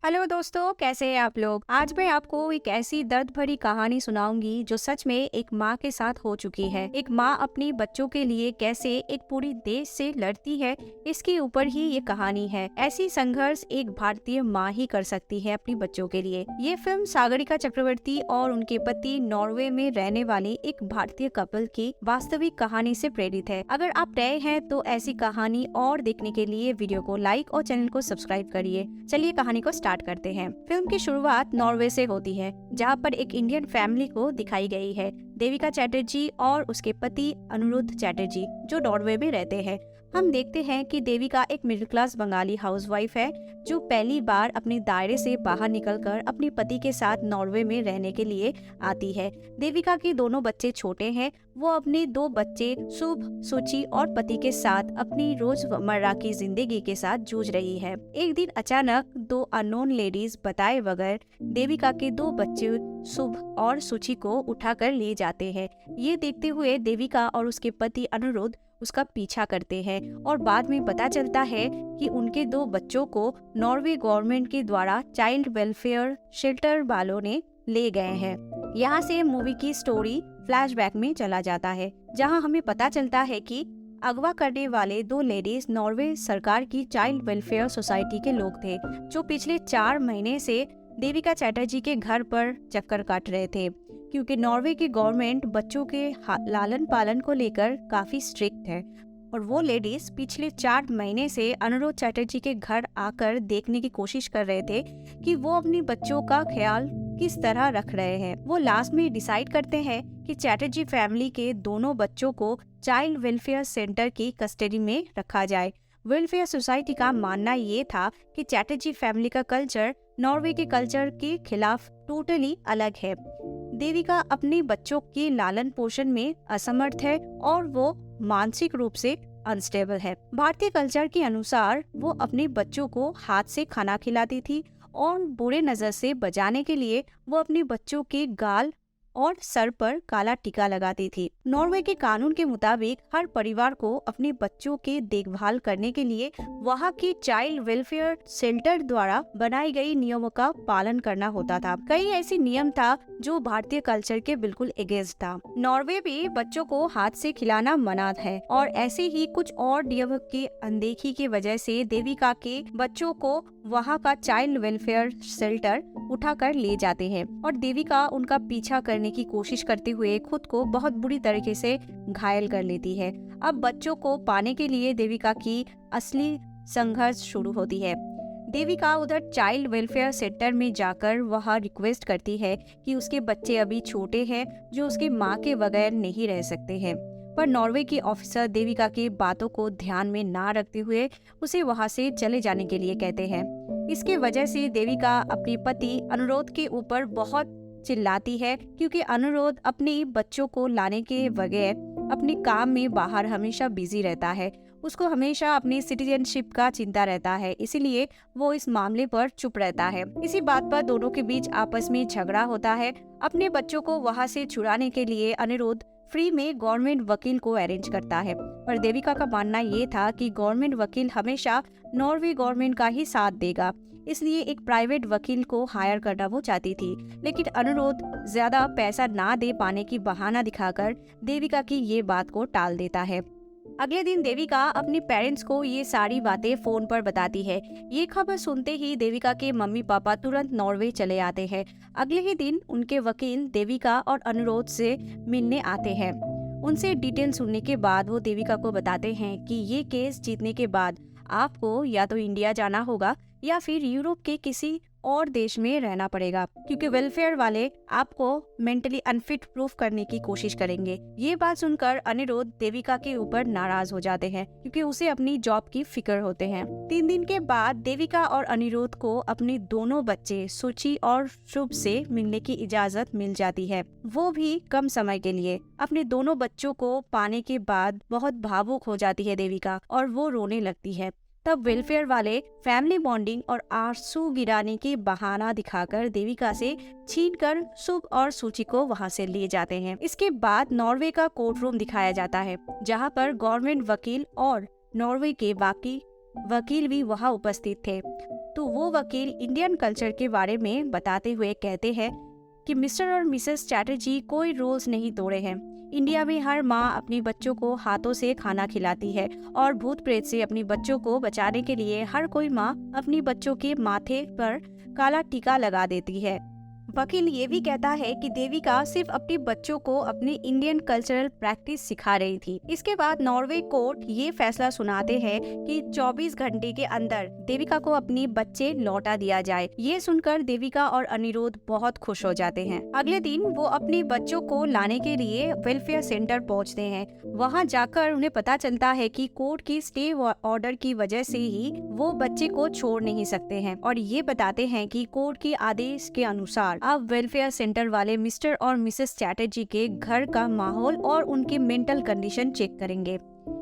Hello दोस्तों, कैसे हैं आप लोग। आज मैं आपको एक ऐसी दर्द भरी कहानी सुनाऊंगी जो सच में एक माँ के साथ हो चुकी है। एक माँ अपनी बच्चों के लिए कैसे एक पूरी देश से लड़ती है, इसके ऊपर ही ये कहानी है। ऐसी संघर्ष एक भारतीय माँ ही कर सकती है अपनी बच्चों के लिए। ये फिल्म सागरिका चक्रवर्ती और उनके पति नॉर्वे में रहने वाले एक भारतीय कपल की वास्तविक कहानी से प्रेरित है। अगर आप नए हैं तो ऐसी कहानी और देखने के लिए वीडियो को लाइक और चैनल को सब्सक्राइब करिए। चलिए कहानी को स्टार्ट करते हैं। फिल्म की शुरुआत नॉर्वे से होती है, जहां पर एक इंडियन फैमिली को दिखाई गई है। देविका चैटर्जी और उसके पति अनुरुद्ध चैटर्जी जो नॉर्वे में रहते हैं। हम देखते हैं कि देविका एक मिडिल क्लास बंगाली हाउसवाइफ है जो पहली बार अपने दायरे से बाहर निकलकर अपने पति के साथ नॉर्वे में रहने के लिए आती है। देविका के दोनों बच्चे छोटे हैं। वो अपने दो बच्चे शुभ, सुचि और पति के साथ अपनी रोजमर्रा की जिंदगी के साथ जूझ रही है। एक दिन अचानक दो अननोन लेडीज बताए बगैर देविका के दो बच्चे शुभ और सुचि को उठाकर ले जाते हैं। ये देखते हुए देविका और उसके पति अनुरुद्ध उसका पीछा करते हैं और बाद में पता चलता है कि उनके दो बच्चों को नॉर्वे गवर्नमेंट के द्वारा चाइल्ड वेलफेयर शेल्टर वालों ने ले गए हैं। यहाँ से मूवी की स्टोरी फ्लैशबैक में चला जाता है, जहाँ हमें पता चलता है कि अगवा करने वाले दो लेडीज नॉर्वे सरकार की चाइल्ड वेलफेयर सोसाइटी के लोग थे, जो पिछले 4 महीने से देविका चैटर्जी के घर पर चक्कर काट रहे थे, क्योंकि नॉर्वे की गवर्नमेंट बच्चों के लालन पालन को लेकर काफी स्ट्रिक्ट है। और वो लेडीज पिछले 4 महीने से अनुरोध चैटर्जी के घर आकर देखने की कोशिश कर रहे थे कि वो अपने बच्चों का ख्याल किस तरह रख रहे हैं। वो लास्ट में डिसाइड करते हैं कि चैटर्जी फैमिली के दोनों बच्चों को चाइल्ड वेलफेयर सेंटर की कस्टडी में रखा जाए। वेलफेयर सोसाइटी का मानना ये था कि चैटर्जी फैमिली का कल्चर नॉर्वे के कल्चर के खिलाफ टोटली अलग है। देविका अपने बच्चों के लालन पोषण में असमर्थ है और वो मानसिक रूप से अनस्टेबल है। भारतीय कल्चर के अनुसार वो अपने बच्चों को हाथ से खाना खिलाती थी और बुरे नजर से बचाने के लिए वो अपने बच्चों के गाल और सर पर काला टीका लगाती थी। नॉर्वे के कानून के मुताबिक हर परिवार को अपने बच्चों के देखभाल करने के लिए वहाँ के चाइल्ड वेलफेयर शेल्टर द्वारा बनाई गई नियमों का पालन करना होता था। कई ऐसे नियम था जो भारतीय कल्चर के बिल्कुल अगेंस्ट था। नॉर्वे में बच्चों को हाथ से खिलाना मना है और ऐसे ही कुछ और नियम की अनदेखी की वजह से देविका के बच्चों को वहाँ का चाइल्ड वेलफेयर शेल्टर उठाकर ले जाते हैं और देविका उनका पीछा करने की कोशिश करते हुए खुद को बहुत बुरी तरीके से घायल कर लेती है। अब बच्चों को पाने के लिए देविका की असली संघर्ष शुरू होती है। देविका उधर चाइल्ड वेलफेयर सेंटर में जाकर वह रिक्वेस्ट करती है कि उसके बच्चे अभी छोटे हैं जो उसकी माँ के बगैर नहीं रह सकते हैं, पर नॉर्वे के ऑफिसर देविका की बातों को ध्यान में ना रखते हुए उसे वहां से चले जाने के लिए कहते हैं। इसके वजह से देविका अपने पति अनुरोध के ऊपर बहुत चिल्लाती है, क्योंकि अनुरोध अपने बच्चों को लाने के बगैर अपने काम में बाहर हमेशा बिजी रहता है। उसको हमेशा अपनी सिटीजनशिप का चिंता रहता है, इसीलिए वो इस मामले पर चुप रहता है। इसी बात पर दोनों के बीच आपस में झगड़ा होता है। अपने बच्चों को वहां से छुड़ाने के लिए अनुरोध फ्री में गवर्नमेंट वकील को अरेंज करता है, पर देविका का मानना ये था कि गवर्नमेंट वकील हमेशा नॉर्वे गवर्नमेंट का ही साथ देगा, इसलिए एक प्राइवेट वकील को हायर करना वो चाहती थी। लेकिन अनुरोध ज्यादा पैसा ना दे पाने की बहाना दिखाकर देविका की ये बात को टाल देता है। अगले दिन देविका अपने पेरेंट्स को ये सारी बातें फोन पर बताती है। ये खबर सुनते ही देविका के मम्मी पापा तुरंत नॉर्वे चले आते हैं। अगले ही दिन उनके वकील देविका और अनुरोध से मिलने आते हैं। उनसे डिटेल सुनने के बाद वो देविका को बताते हैं कि ये केस जीतने के बाद आपको या तो इंडिया जाना होगा या फिर यूरोप के किसी और देश में रहना पड़ेगा, क्योंकि वेलफेयर वाले आपको मेंटली अनफिट प्रूफ करने की कोशिश करेंगे। ये बात सुनकर अनिरुद्ध देविका के ऊपर नाराज हो जाते हैं, क्योंकि उसे अपनी जॉब की फिक्र होते हैं। 3 दिन के बाद देविका और अनिरुद्ध को अपने दोनों बच्चे सुचि और शुभ से मिलने की इजाजत मिल जाती है, वो भी कम समय के लिए। अपने दोनों बच्चों को पाने के बाद बहुत भावुक हो जाती है देविका और वो रोने लगती है। तब वेलफेयर वाले फैमिली बॉन्डिंग और आंसू गिराने की बहाना दिखाकर देविका से छीनकर शुभ और सूची को वहां से ले जाते हैं। इसके बाद नॉर्वे का कोर्ट रूम दिखाया जाता है, जहां पर गवर्नमेंट वकील और नॉर्वे के बाकी वकील भी वहां उपस्थित थे। तो वो वकील इंडियन कल्चर के बारे में बताते हुए कहते हैं कि मिस्टर और मिसेस चैटर्जी कोई रूल्स नहीं तोड़े हैं। इंडिया में हर माँ अपनी बच्चों को हाथों से खाना खिलाती है और भूत प्रेत से अपनी बच्चों को बचाने के लिए हर कोई माँ अपनी बच्चों के माथे पर काला टीका लगा देती है। वकील ये भी कहता है कि देविका सिर्फ अपने बच्चों को अपनी इंडियन कल्चरल प्रैक्टिस सिखा रही थी। इसके बाद नॉर्वे कोर्ट ये फैसला सुनाते हैं कि 24 घंटे के अंदर देविका को अपनी बच्चे लौटा दिया जाए। ये सुनकर देविका और अनिरुद्ध बहुत खुश हो जाते हैं। अगले दिन वो अपने बच्चों को लाने के लिए वेलफेयर सेंटर पहुंचते हैं। वहां जाकर उन्हें पता चलता है कि कोर्ट की स्टे ऑर्डर की वजह से ही वो बच्चे को छोड़ नहीं सकते हैं और ये बताते हैं कि कोर्ट के आदेश के अनुसार अब वेलफेयर सेंटर वाले मिस्टर और मिसेस चैटर्जी के घर का माहौल और उनके मेंटल कंडीशन चेक करेंगे।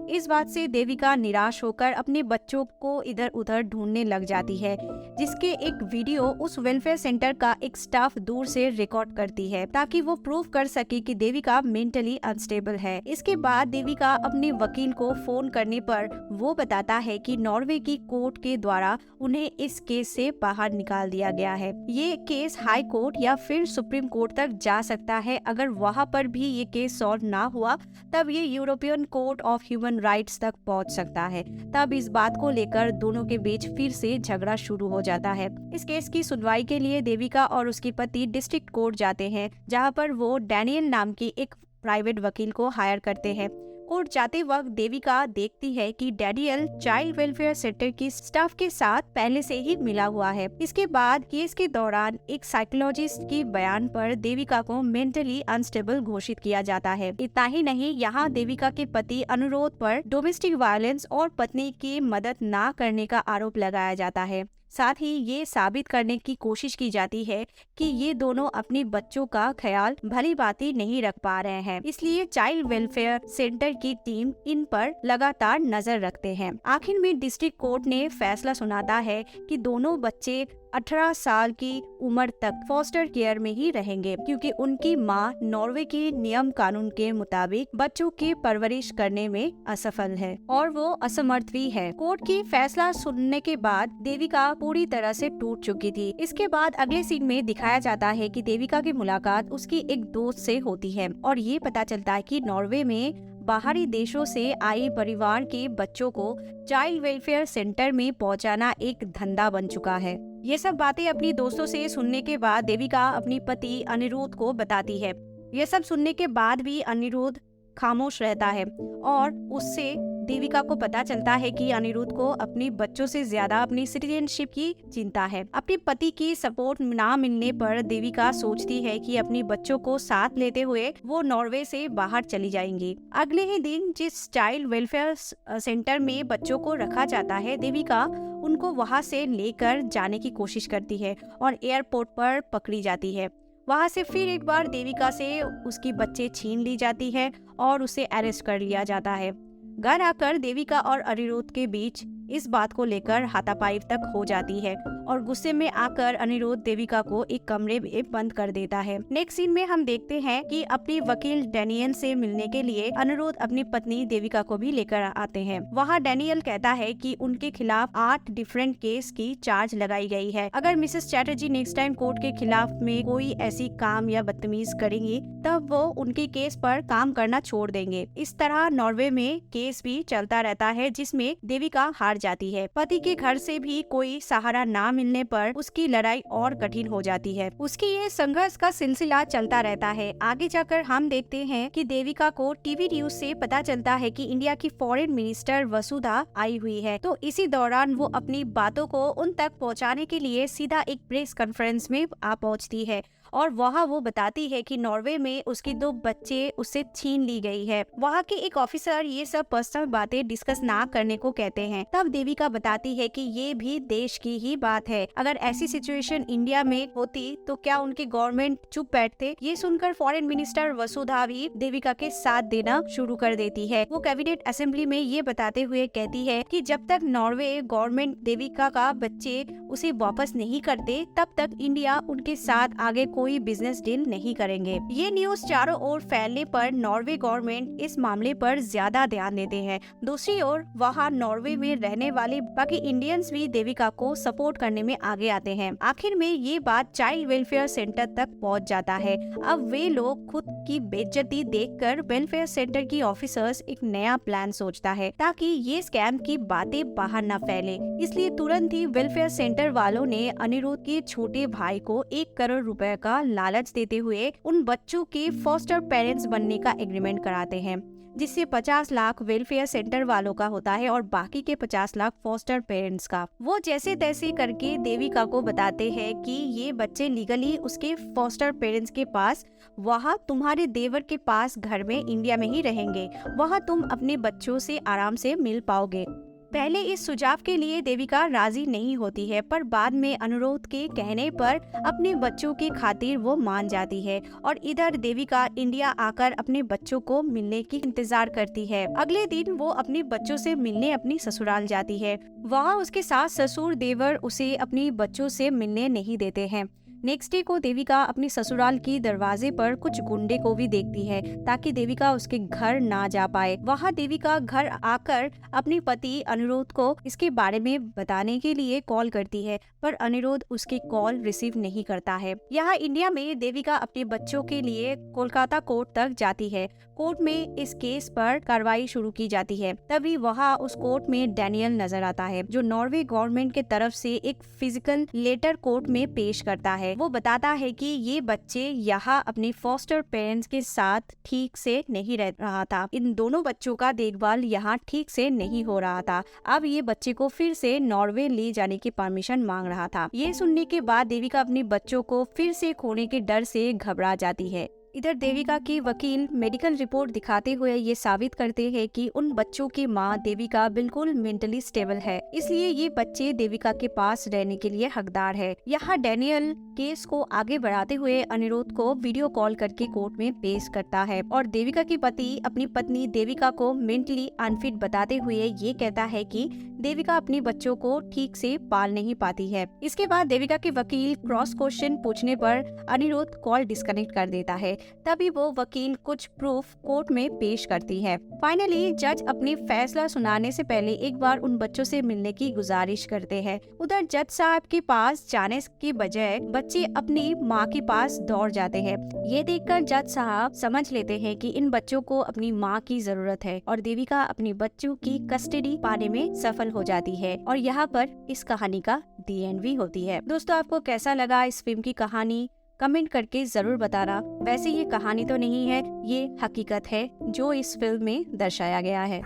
इस बात से देविका निराश होकर अपने बच्चों को इधर उधर ढूंढने लग जाती है, जिसके एक वीडियो उस वेलफेयर सेंटर का एक स्टाफ दूर से रिकॉर्ड करती है ताकि वो प्रूव कर सके कि देविका मेंटली अनस्टेबल है। इसके बाद देविका अपने वकील को फोन करने पर वो बताता है कि नॉर्वे की कोर्ट के द्वारा उन्हें इस केस से बाहर निकाल दिया गया है। ये केस हाई कोर्ट या फिर सुप्रीम कोर्ट तक जा सकता है। अगर वहाँ पर भी ये केस सॉल्व ना हुआ तब ये European court of human rights तक पहुंच सकता है। तब इस बात को लेकर दोनों के बीच फिर से झगड़ा शुरू हो जाता है। इस केस की सुनवाई के लिए देविका और उसके पति डिस्ट्रिक्ट कोर्ट जाते हैं, जहां पर वो डैनियल नाम की एक प्राइवेट वकील को हायर करते हैं। कोर्ट जाते वक्त देविका देखती है कि डैनियल चाइल्ड वेलफेयर सेंटर की स्टाफ के साथ पहले से ही मिला हुआ है। इसके बाद केस के दौरान एक साइकोलॉजिस्ट के बयान पर देविका को मेंटली अनस्टेबल घोषित किया जाता है। इतना ही नहीं, यहाँ देविका के पति अनुरोध पर डोमेस्टिक वायलेंस और पत्नी की मदद न करने का आरोप लगाया जाता है। साथ ही ये साबित करने की कोशिश की जाती है कि ये दोनों अपने बच्चों का ख्याल भली भांति नहीं रख पा रहे हैं, इसलिए चाइल्ड वेलफेयर सेंटर की टीम इन पर लगातार नजर रखते हैं। आखिर में डिस्ट्रिक्ट कोर्ट ने फैसला सुनाता है कि दोनों बच्चे 18 साल की उम्र तक फॉस्टर केयर में ही रहेंगे, क्योंकि उनकी मां नॉर्वे के नियम कानून के मुताबिक बच्चों की परवरिश करने में असफल है और वो असमर्थ भी है। कोर्ट की फैसला सुनने के बाद देविका पूरी तरह से टूट चुकी थी। इसके बाद अगले सीन में दिखाया जाता है कि देविका की मुलाकात उसकी एक दोस्त से होती है और ये पता चलता है कि नॉर्वे में बाहरी देशों से आए परिवार के बच्चों को चाइल्ड वेलफेयर सेंटर में पहुंचाना एक धंधा बन चुका है। ये सब बातें अपनी दोस्तों से सुनने के बाद देविका अपनी पति अनिरुद्ध को बताती है। ये सब सुनने के बाद भी अनिरुद्ध खामोश रहता है और उससे देविका को पता चलता है कि अनिरुद्ध को अपने बच्चों से ज्यादा अपनी सिटीजनशिप की चिंता है। अपने पति की सपोर्ट ना मिलने पर देविका सोचती है कि अपने बच्चों को साथ लेते हुए वो नॉर्वे से बाहर चली जाएंगी। अगले ही दिन जिस चाइल्ड वेलफेयर सेंटर में बच्चों को रखा जाता है, देविका उनको वहां से लेकर जाने की कोशिश करती है और एयरपोर्ट पर पकड़ी जाती है। वहां से फिर एक बार देविका से उसकी बच्चे छीन ली जाती है और उसे अरेस्ट कर लिया जाता है। घर आकर देविका और अनिरुद्ध के बीच इस बात को लेकर हाथापाई तक हो जाती है और गुस्से में आकर अनिरुद्ध देविका को एक कमरे में बंद कर देता है। नेक्स्ट सीन में हम देखते हैं कि अपने वकील डैनियल से मिलने के लिए अनिरुद्ध अपनी पत्नी देविका को भी लेकर आते हैं। वहाँ डैनियल कहता है कि उनके खिलाफ 8 डिफरेंट केस की चार्ज लगाई गई है। अगर Mrs Chatterjee next time court के खिलाफ में कोई ऐसी काम या बदतमीज करेंगी तब वो उनके केस पर काम करना छोड़ देंगे। इस तरह नॉर्वे में केस भी चलता रहता है जिसमें देविका हार जाती है। पति के घर से भी कोई सहारा ना मिलने पर उसकी लड़ाई और कठिन हो जाती है। उसकी ये संघर्ष का सिलसिला चलता रहता है। आगे जाकर हम देखते हैं कि देविका को टीवी न्यूज से पता चलता है कि इंडिया की फॉरेन मिनिस्टर वसुधा आई हुई है। तो इसी दौरान वो अपनी बातों को उन तक पहुंचाने के लिए सीधा एक प्रेस कॉन्फ्रेंस में आ पहुंचती है और वहाँ वो बताती है कि नॉर्वे में उसके 2 बच्चे उससे छीन ली गई है। वहाँ के एक ऑफिसर ये सब पर्सनल बातें डिस्कस ना करने को कहते हैं। तब देविका बताती है कि ये भी देश की ही बात है। अगर ऐसी सिचुएशन इंडिया में होती तो क्या उनके गवर्नमेंट चुप बैठते? ये सुनकर फॉरेन मिनिस्टर वसुधा भी देविका के साथ देना शुरू कर देती है। वो कैबिनेट असेंबली में ये बताते हुए कहती है कि जब तक नॉर्वे गवर्नमेंट देविका का बच्चे उसे वापस नहीं करते तब तक इंडिया उनके साथ आगे कोई बिजनेस डील नहीं करेंगे। ये न्यूज चारों ओर फैलने पर नॉर्वे गवर्नमेंट इस मामले पर ज्यादा ध्यान देते हैं। दूसरी ओर वहाँ नॉर्वे में रहने वाले बाकी इंडियंस भी देविका को सपोर्ट करने में आगे आते हैं। आखिर में ये बात चाइल्ड वेलफेयर सेंटर तक पहुँच जाता है। अब वे लोग खुद की बेइज्जती देखकर वेलफेयर सेंटर की ऑफिसर्स एक नया प्लान सोचता है ताकि ये स्कैम की बातें बाहर न फैले। इसलिए तुरंत ही वेलफेयर सेंटर वालों ने अनिरुद्ध के छोटे भाई को 1 करोड़ रुपए का लालच देते हुए उन बच्चों के फॉस्टर पेरेंट्स बनने का एग्रीमेंट कराते हैं, जिससे 50 लाख वेलफेयर सेंटर वालों का होता है और बाकी के 50 लाख फॉस्टर पेरेंट्स का। वो जैसे तैसे करके देविका को बताते हैं कि ये बच्चे लीगली उसके फॉस्टर पेरेंट्स के पास, वहाँ तुम्हारे देवर के पास घर में इंडिया में ही रहेंगे, वहाँ तुम अपने बच्चों से आराम से मिल पाओगे। पहले इस सुझाव के लिए देविका राजी नहीं होती है, पर बाद में अनुरोध के कहने पर अपने बच्चों की खातिर वो मान जाती है और इधर देविका इंडिया आकर अपने बच्चों को मिलने की इंतजार करती है। अगले दिन वो अपने बच्चों से मिलने अपनी ससुराल जाती है। वहाँ उसके सास ससुर देवर उसे अपनी बच्चों से मिलने नहीं देते हैं। नेक्स्ट डे को देविका अपनी ससुराल की दरवाजे पर कुछ गुंडे को भी देखती है ताकि देविका उसके घर ना जा पाए। वहाँ देविका घर आकर अपने पति अनिरुद्ध को इसके बारे में बताने के लिए कॉल करती है, पर अनिरुद्ध उसकी कॉल रिसीव नहीं करता है। यहाँ इंडिया में देविका अपने बच्चों के लिए कोलकाता कोर्ट तक जाती है। कोर्ट में इस केस पर कार्रवाई शुरू की जाती है। तभी वहाँ उस कोर्ट में डैनियल नजर आता है, जो नॉर्वे गवर्नमेंट के तरफ से एक फिजिकल लेटर कोर्ट में पेश करता है। वो बताता है कि ये बच्चे यहाँ अपने फॉस्टर पेरेंट्स के साथ ठीक से नहीं रह रहा था। इन दोनों बच्चों का देखभाल यहाँ ठीक से नहीं हो रहा था। अब ये बच्चे को फिर से नॉर्वे ले जाने की परमिशन मांग रहा था। ये सुनने के बाद देविका अपने बच्चों को फिर से खोने के डर से घबरा जाती है। इधर देविका की वकील मेडिकल रिपोर्ट दिखाते हुए ये साबित करते हैं कि उन बच्चों की मां देविका बिल्कुल मेंटली स्टेबल है, इसलिए ये बच्चे देविका के पास रहने के लिए हकदार है। यहाँ डैनियल केस को आगे बढ़ाते हुए अनिरुद्ध को वीडियो कॉल करके कोर्ट में पेश करता है और देविका के पति अपनी पत्नी देविका को मेंटली अनफिट बताते हुए ये कहता है कि देविका अपने बच्चों को ठीक से पाल नहीं पाती है। इसके बाद देविका के वकील क्रॉस क्वेश्चन पूछने पर अनिरुद्ध कॉल डिस्कनेक्ट कर देता है। तभी वो वकील कुछ प्रूफ कोर्ट में पेश करती है। फाइनली जज अपनी फैसला सुनाने से पहले एक बार उन बच्चों से मिलने की गुजारिश करते हैं। उधर जज साहब के पास जाने के बजाय बच्चे अपनी माँ के पास दौड़ जाते हैं। ये देखकर जज साहब समझ लेते हैं कि इन बच्चों को अपनी माँ की जरूरत है और देविका अपनी बच्चों की कस्टडी पाने में सफल हो जाती है। और यहाँ पर इस कहानी का दी एंड भी होती है। दोस्तों, आपको कैसा लगा इस फिल्म की कहानी कमेंट करके जरूर बताना। वैसे ये कहानी तो नहीं है, ये हकीकत है जो इस फिल्म में दर्शाया गया है।